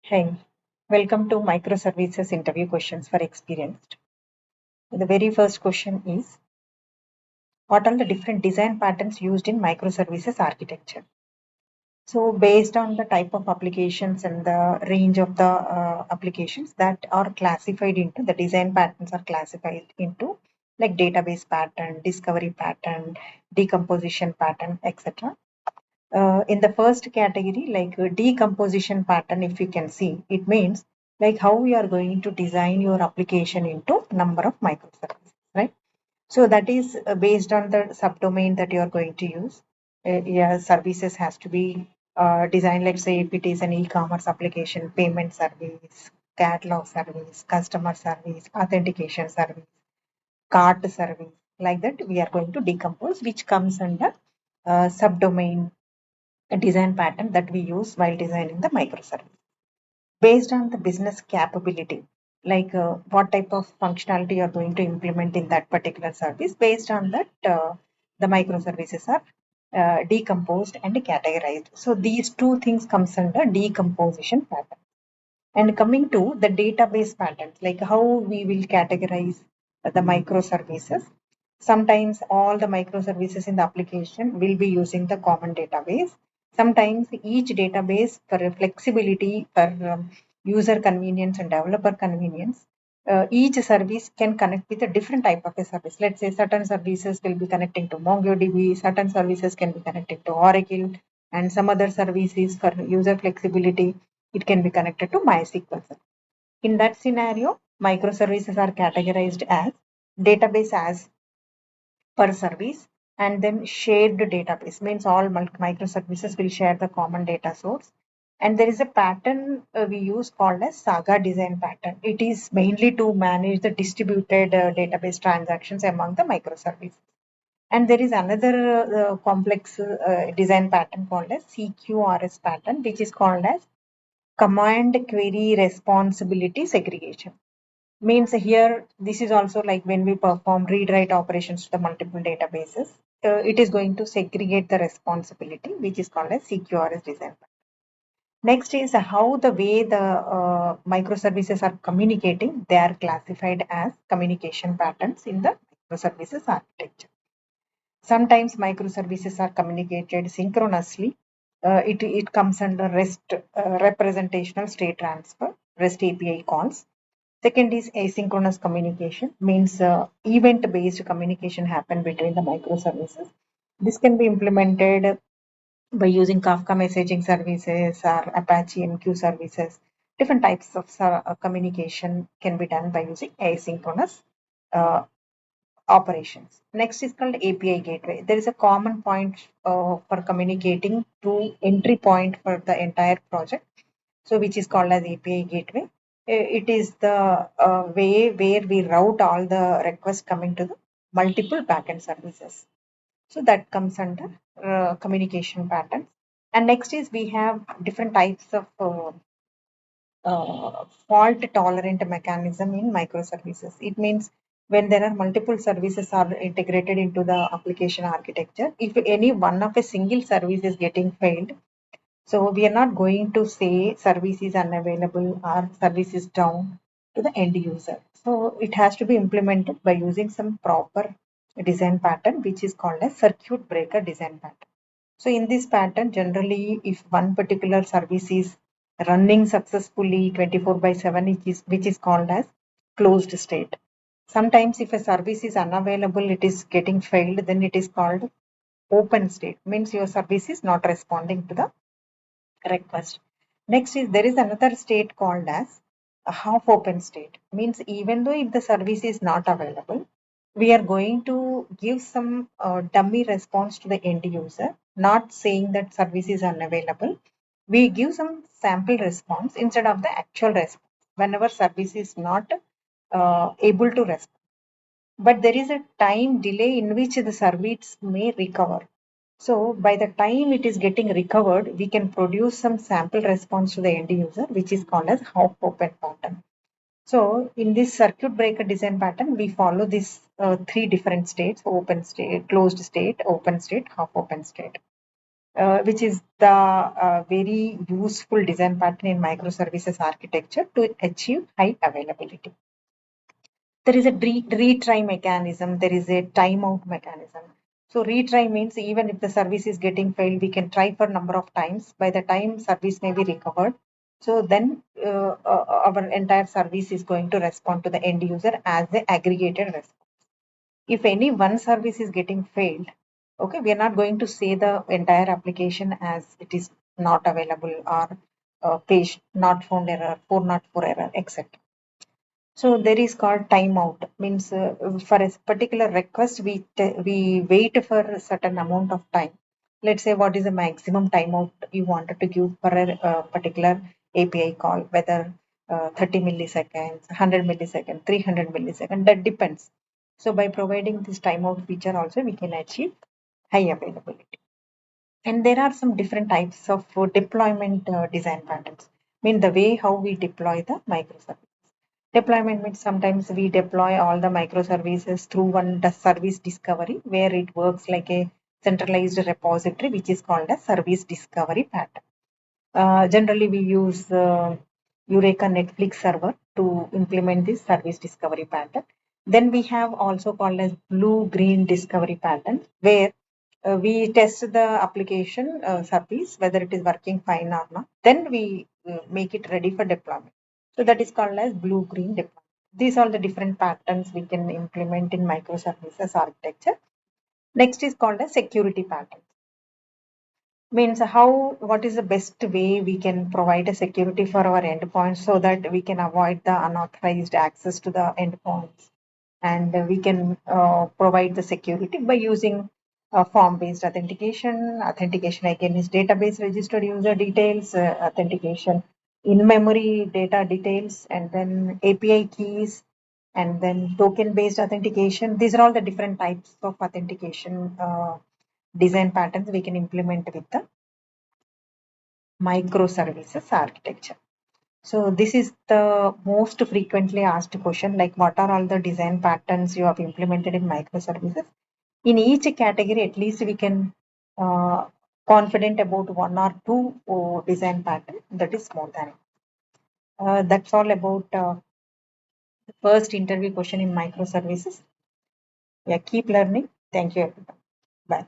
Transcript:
Hey, welcome to Microservices interview questions for experienced. The very first question is, what are the different design patterns used in microservices architecture? So based on the type of applications and the range of the applications that are classified into, the design patterns are classified into like database pattern, discovery pattern, decomposition pattern, etc. In the first category, like decomposition pattern, if you can see, it means like how we are going to design your application into number of microservices, right? So that is based on the subdomain that you are going to use. Yeah, services has to be designed. Let's say if it is an e-commerce application, payment service, catalog service, customer service, authentication service, cart service, like that we are going to decompose, which comes under subdomain design pattern that we use while designing the microservice based on the business capability, like what type of functionality you're going to implement in that particular service. Based on that, the microservices are decomposed and categorized. So these two things comes under decomposition pattern. And coming to the database patterns, like how we will categorize the microservices. Sometimes all the microservices in the application will be using the common database. Sometimes each database for flexibility, for user convenience and developer convenience, each service can connect with a different type of a service. Let's say certain services will be connecting to MongoDB, certain services can be connected to Oracle, and some other services for user flexibility it can be connected to MySQL server. In that scenario, microservices are categorized as database as per service, and then shared database means all microservices will share the common data source. And there is a pattern we use called as Saga design pattern. It is mainly to manage the distributed database transactions among the microservices. And there is another complex design pattern called as CQRS pattern, which is called as command query responsibility segregation. Means here, this is also like when we perform read write operations to the multiple databases, it is going to segregate the responsibility, which is called as CQRS design. Next is how the way the microservices are communicating, they are classified as communication patterns in the microservices architecture. Sometimes microservices are communicated synchronously. It comes under REST, representational state transfer, REST API calls. Second is asynchronous communication, means event-based communication happen between the microservices. This can be implemented by using Kafka messaging services or Apache MQ services. Different types of communication can be done by using asynchronous uh, operations. Next is called API gateway. There is a common point for communicating to entry point for the entire project. So which is called as API gateway. It is the way where we route all the requests coming to the multiple backend services. So that comes under communication patterns. And next is we have different types of fault tolerant mechanism in microservices. It means when there are multiple services are integrated into the application architecture, if any one of a single service is getting failed, so we are not going to say service is unavailable or service is down to the end user. So it has to be implemented by using some proper design pattern, which is called a circuit breaker design pattern. So in this pattern, generally, if one particular service is running successfully 24 by 7, which is called as closed state. Sometimes if a service is unavailable, it is getting failed, then it is called open state, means your service is not responding to the request. Next is there is another state called as a half open state. Means even though if the service is not available, we are going to give some dummy response to the end user, not saying that service is unavailable. We give some sample response instead of the actual response whenever service is not able to respond. But there is a time delay in which the service may recover. So by the time it is getting recovered, we can produce some sample response to the end user, which is called as half open pattern. So in this circuit breaker design pattern, we follow these three different states: open state, closed state, open state, half open state. which is the very useful design pattern in microservices architecture to achieve high availability. There is a retry mechanism, there is a timeout mechanism. So retry means even if the service is getting failed, we can try for number of times. By the time service may be recovered, so then our entire service is going to respond to the end user as the aggregated response. If any one service is getting failed, okay, we are not going to say the entire application as it is not available or page not found error, 404 error, etc. So there is called timeout. Means for a particular request, we wait for a certain amount of time. Let's say what is the maximum timeout you wanted to give for a particular API call, whether 30 milliseconds, 100 milliseconds, 300 milliseconds. That depends. So by providing this timeout feature, also we can achieve high availability. And there are some different types of deployment design patterns. I mean the way how we deploy the microservice. Deployment means sometimes we deploy all the microservices through one service discovery where it works like a centralized repository, which is called a service discovery pattern. Generally, we use Eureka Netflix server to implement this service discovery pattern. Then we have also called as blue-green discovery pattern, where we test the application service, whether it is working fine or not. Then we make it ready for deployment. So that is called as blue-green deployment. These are the different patterns we can implement in microservices architecture. Next is called as security patterns. Means how, what is the best way we can provide a security for our endpoints so that we can avoid the unauthorized access to the endpoints, and we can provide the security by using form-based authentication. Authentication again is database registered user details, authentication in-memory data details, and then API keys, and then token-based authentication. These are all the different types of authentication design patterns we can implement with the microservices architecture. So this is the most frequently asked question, like what are all the design patterns you have implemented in microservices? In each category, at least we can confident about one or two design pattern. That is more than it. That's all about the first interview question in microservices. Yeah, keep learning. Thank you, everyone. Bye.